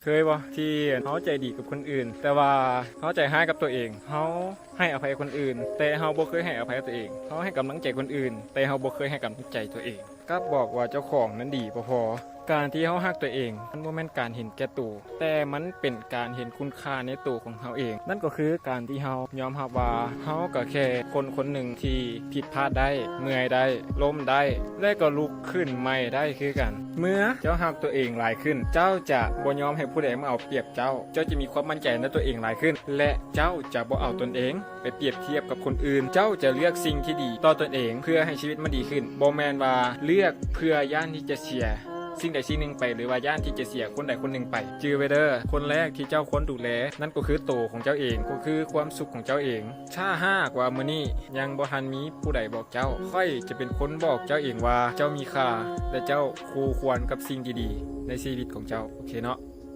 เคยบ่ที่เขาใจดีกับคนอื่นแต่ว่าเขาใจร้ายกับตัวเองเขาให้อภัยคนอื่นแต่เขาบ่เคยให้อภัยตัวเองเขาให้กำลังใจคนอื่นแต่เขาบ่เคยให้กำลังใจตัวเองก็บอกว่าเจ้าของนั้นดีพอการที่เขาฮักตัวเองมันบ่แม่นการเห็นแก่ตัวแต่มันเป็นการเห็นคุณค่าในตัวของเขาเองนั่นก็คือการที่เขายอมรับว่าเขาก็แค่คนคนหนึ่งที่ผิดพลาดได้เมื่อยได้ล้มได้และก็ลุกขึ้นใหม่ได้คือกันเมื่อเจ้าฮักตัวเองหลายขึ้นเจ้าจะบ่ยอมให้ผู้ใดมาเอาเปรียบเจ้าจะมีความมั่นใจในตัวเองหลายขึ้นและเจ้าจะบ่เอาตนเองไปเปรียบเทียบกับคนอื่นเจ้าจะเลือกสิ่งที่ดีต่อตนเองเพื่อให้ชีวิตมันดีขึ้นบ่แม่นว่าเลือกเพื่อย่านที่จะเสียสิ่งใดสิ่งหนึ่งไปหรือว่าย่านที่จะเสียคนใดคนหนึ่งไปจือไว้เด้อคนแรกที่เจ้าควรดูแลนั่นก็คือโตของเจ้าเองก็คือความสุขของเจ้าเองถ้าหากว่ามื้อนี้ยังบ่ทันมีผู้ใดบอกเจ้าค่อยจะเป็นคนบอกเจ้าเองว่าเจ้ามีค่าและเจ้าคู่ควรกับสิ่งดีๆในชีวิตของเจ้าโอเคเนาะ